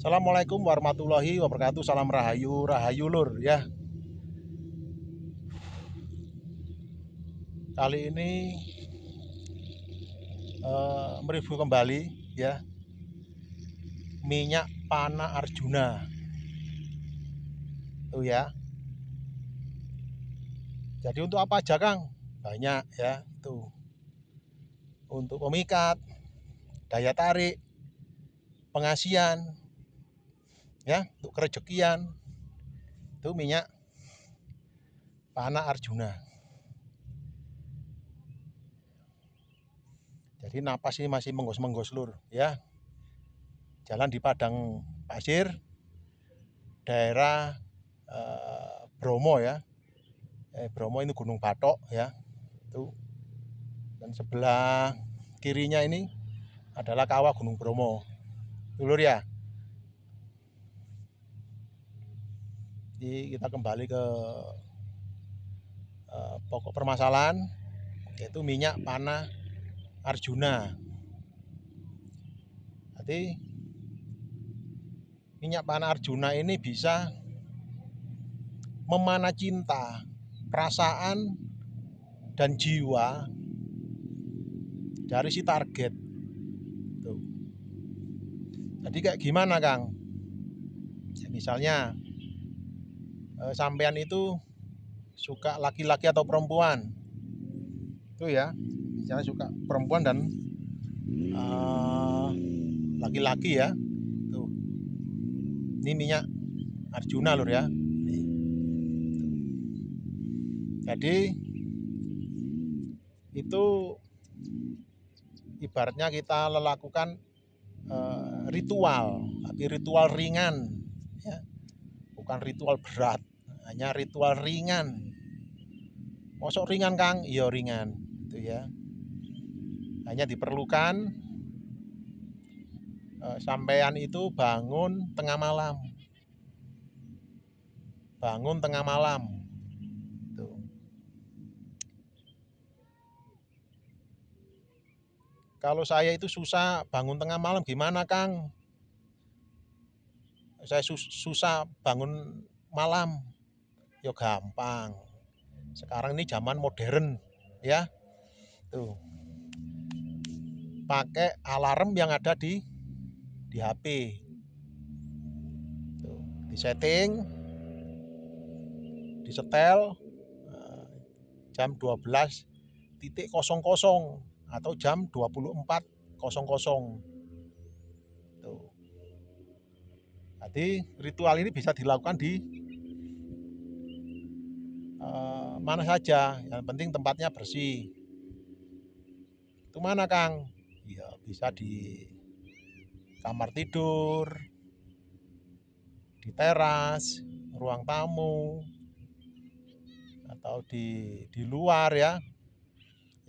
Assalamualaikum warahmatullahi wabarakatuh. Salam rahayu, rahayu lur ya. Kali ini mereview kembali ya minyak panah Arjuna. Tuh ya. Jadi untuk apa aja, Kang? Banyak ya, tuh. Untuk pemikat, daya tarik, pengasian ya, untuk kerejekian. Itu minyak panah Arjuna. Jadi napas ini masih menggos-menggos lur ya. Jalan di padang pasir daerah Bromo ya. Bromo ini Gunung Batok ya. Tuh. Dan sebelah kirinya ini adalah kawah Gunung Bromo. Lur ya. Jadi kita kembali ke pokok permasalahan, yaitu minyak panah Arjuna. Jadi minyak panah Arjuna ini bisa memanah cinta, perasaan, dan jiwa dari si target. Tuh. Jadi kayak gimana, Kang? Ya, misalnya sampean itu suka laki-laki atau perempuan. Itu ya. Misalnya suka perempuan dan laki-laki ya. Tuh. Ini minyak Arjuna lur ya. Nih. Jadi itu ibaratnya kita melakukan ritual, tapi ritual ringan ya. Bukan ritual berat, hanya ritual ringan. Mosok ringan, Kang? Iya ringan, itu ya. Hanya diperlukan sampean itu bangun tengah malam. Bangun tengah malam. Tuh. Kalau saya itu susah bangun tengah malam gimana, Kang? Saya susah bangun malam. Ya gampang. Sekarang ini zaman modern ya. Tuh. Pakai alarm yang ada di HP. Tuh. Di setting, disetel jam 12.00 atau jam 24.00. Tuh. Jadi ritual ini bisa dilakukan di mana saja, yang penting tempatnya bersih. Itu mana, Kang? Ya bisa di kamar tidur, di teras, ruang tamu, atau di luar ya,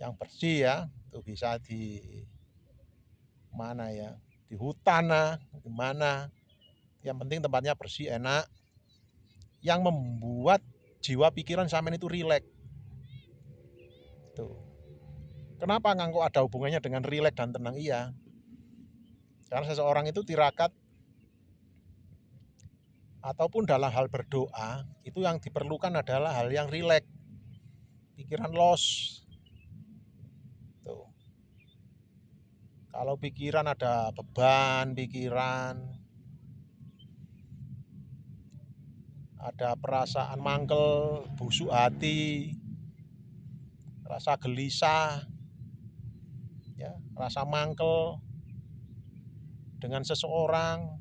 yang bersih ya. Itu bisa di mana ya, di hutan lah, di mana. Yang penting tempatnya bersih, enak, yang membuat jiwa pikiran sampean itu rileks. Tuh. Kenapa, Kang, kok ada hubungannya dengan rileks dan tenang? Iya. Karena seseorang itu tirakat ataupun dalam hal berdoa, itu yang diperlukan adalah hal yang rileks. Pikiran los. Tuh. Kalau pikiran ada beban pikiran, ada perasaan mangkel, busuk hati, rasa gelisah, ya, rasa mangkel dengan seseorang,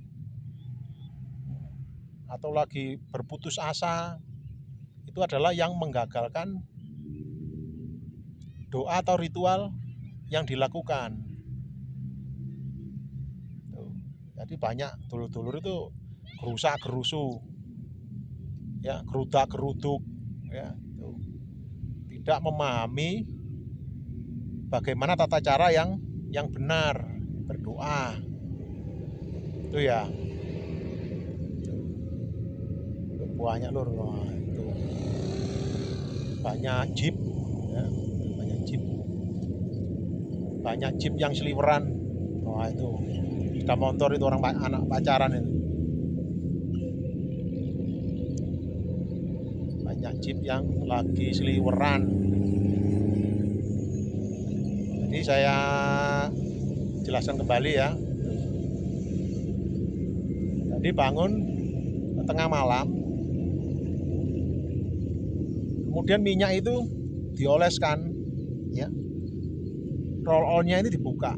atau lagi berputus asa, itu adalah yang menggagalkan doa atau ritual yang dilakukan. Tuh. Jadi banyak dulur-dulur itu gerusak gerusu, ya, gerudak geruduk, ya, tuh. Tidak memahami bagaimana tata cara yang benar berdoa. Itu ya. Banyak lur, itu banyak jeep ya, banyak jeep yang seliweran. Wah, itu sepeda motor itu orang anak pacaran itu. jeep yang lagi seliweran. Jadi saya jelaskan kembali ya. Jadi bangun tengah malam, kemudian minyak itu dioleskan, ya, roll on-nya ini dibuka,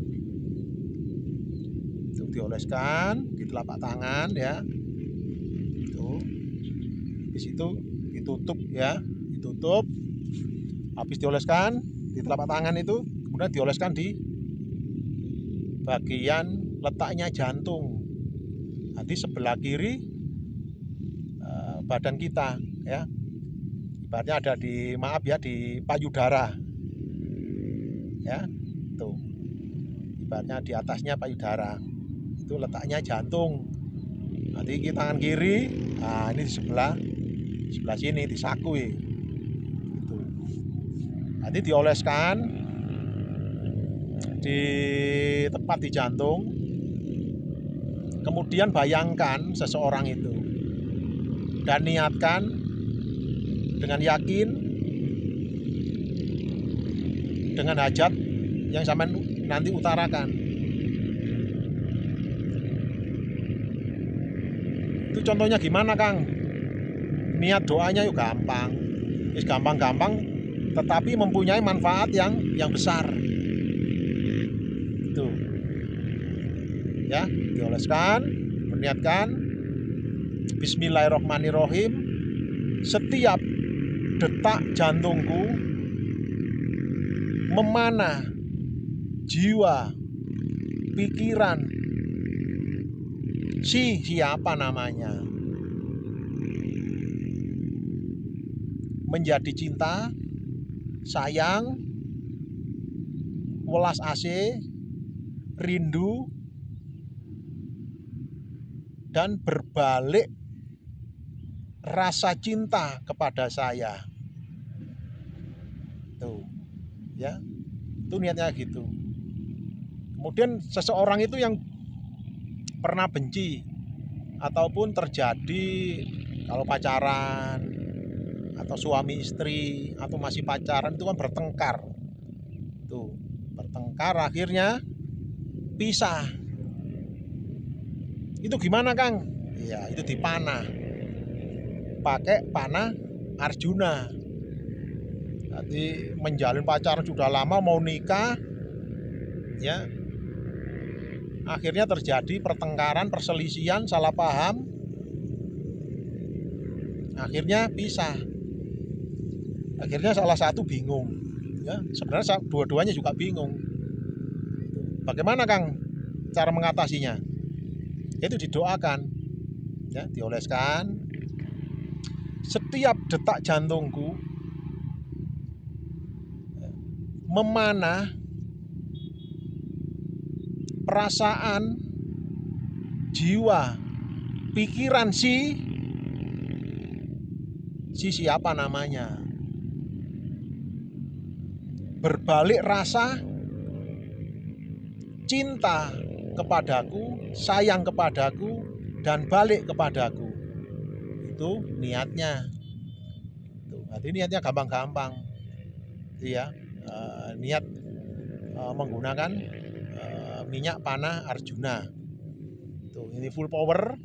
itu dioleskan di telapak tangan, ya, itu, di situ ditutup, ya, ditutup, habis dioleskan di telapak tangan itu, kemudian dioleskan di bagian letaknya jantung, nanti sebelah kiri badan kita, ya. Ibaratnya ada di, maaf ya, di payudara, ya, tuh, ibaratnya di atasnya payudara, itu letaknya jantung. Nanti tangan kiri, nah ini di sebelah sini di saku, itu. Nanti dioleskan di tepat di jantung. Kemudian bayangkan seseorang itu dan niatkan dengan yakin, dengan hajat yang sampean nanti utarakan. Itu contohnya gimana, Kang? Niat doanya yuk gampang, gampang-gampang, tetapi mempunyai manfaat yang besar. Itu, ya, dioleskan, meniatkan, Bismillahirrohmanirrohim, setiap detak jantungku memanah jiwa, pikiran, siapa namanya, menjadi cinta, sayang, welas asih, rindu, dan berbalik rasa cinta kepada saya. Tuh, ya, itu niatnya gitu. Kemudian seseorang itu yang pernah benci ataupun terjadi kalau pacaran atau suami istri atau masih pacaran itu kan bertengkar. Tuh, bertengkar akhirnya pisah. Itu gimana, Kang? Ya, itu dipanah. Pakai panah Arjuna. Nanti menjalin pacaran sudah lama, mau nikah, ya, akhirnya terjadi pertengkaran, perselisihan, salah paham, akhirnya pisah. Akhirnya salah satu bingung, ya, sebenarnya dua-duanya juga bingung. Bagaimana, Kang, cara mengatasinya? Itu didoakan, ya, dioleskan. Setiap detak jantungku memanah perasaan, jiwa, pikiran siapa namanya, berbalik rasa cinta kepadaku, sayang kepadaku, dan balik kepadaku. Itu niatnya. Tuh, berarti niatnya gampang-gampang, ya, niat menggunakan minyak panah Arjuna. Tuh, ini full power,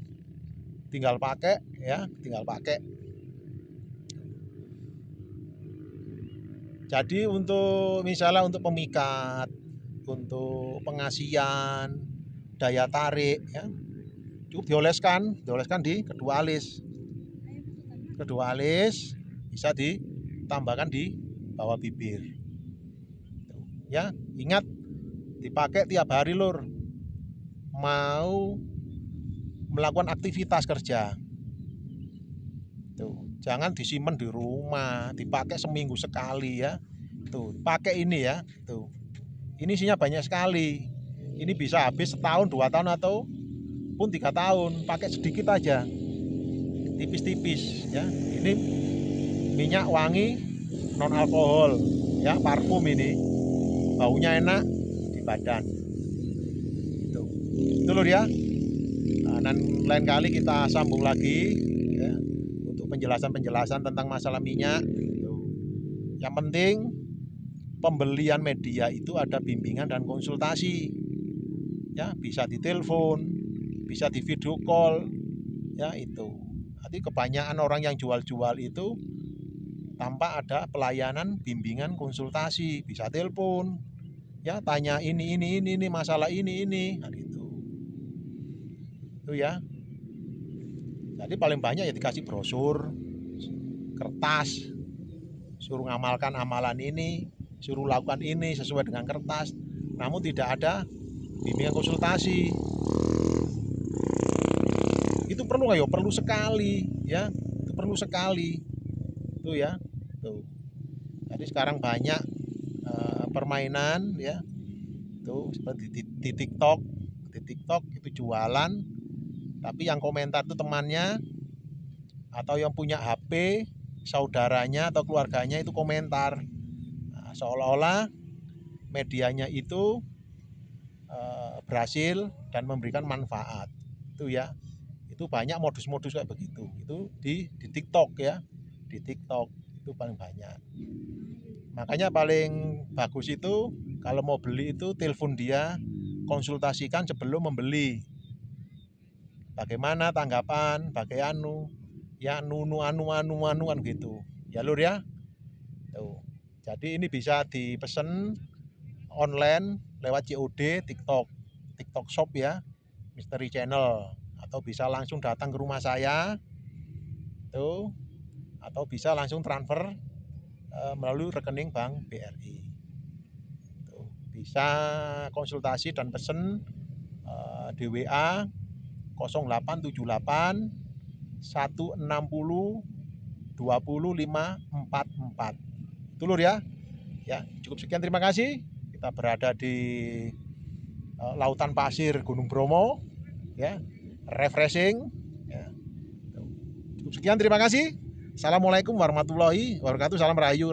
tinggal pakai, ya, tinggal pakai. Jadi untuk misalnya untuk pemikat, untuk pengasian, daya tarik, ya, cukup dioleskan di kedua alis. Kedua alis bisa ditambahkan di bawah bibir. Tuh, ya, ingat dipakai tiap hari, Lur. Mau melakukan aktivitas kerja. Tuh, jangan disimpan di rumah, dipakai seminggu sekali, ya. Tuh, pakai ini, ya. Tuh. Ini isinya banyak sekali. Ini bisa habis setahun, 2 tahun, atau pun 3 tahun. Pakai sedikit aja. Tipis-tipis, ya. Ini minyak wangi non alkohol, ya, parfum ini. Baunya enak di badan. Itu, Lur, ya. Nah, dan lain kali kita sambung lagi, ya, untuk penjelasan-penjelasan tentang masalah minyak. Yang penting pembelian media itu ada bimbingan dan konsultasi. Ya, bisa ditelepon, bisa di video call, ya itu. Nanti kebanyakan orang yang jual-jual itu tanpa ada pelayanan bimbingan konsultasi, bisa telepon, ya tanya ini masalah ini, nah, gitu. Itu ya. Jadi paling banyak ya dikasih brosur, kertas, suruh ngamalkan amalan ini, suruh lakukan ini sesuai dengan kertas, namun tidak ada bimbingan konsultasi. Itu perlu nggak ya? Perlu sekali, ya. Itu perlu sekali, itu ya. Tuh. Jadi sekarang banyak permainan, ya. Tuh seperti di TikTok, itu jualan, tapi yang komentar itu temannya atau yang punya HP, saudaranya atau keluarganya itu komentar. Nah, seolah-olah medianya itu berhasil dan memberikan manfaat. Itu ya. Itu banyak modus-modus kayak begitu. Itu di TikTok ya. Di TikTok itu paling banyak. Makanya paling bagus itu kalau mau beli itu telepon dia, konsultasikan sebelum membeli. Bagaimana tanggapan, ya kan gitu. Ya Lur ya. Tuh. Jadi ini bisa dipesan online lewat COD TikTok Shop ya, Misteri Channel, atau bisa langsung datang ke rumah saya tuh, atau bisa langsung transfer melalui rekening Bank BRI. Tuh, bisa konsultasi dan pesen di WA 0878 160 20544. Itu Lur ya. Ya, cukup sekian, terima kasih. Kita berada di lautan pasir Gunung Bromo, ya, refreshing. Ya. Cukup sekian, terima kasih. Assalamualaikum warahmatullahi wabarakatuh. Salam rahayu.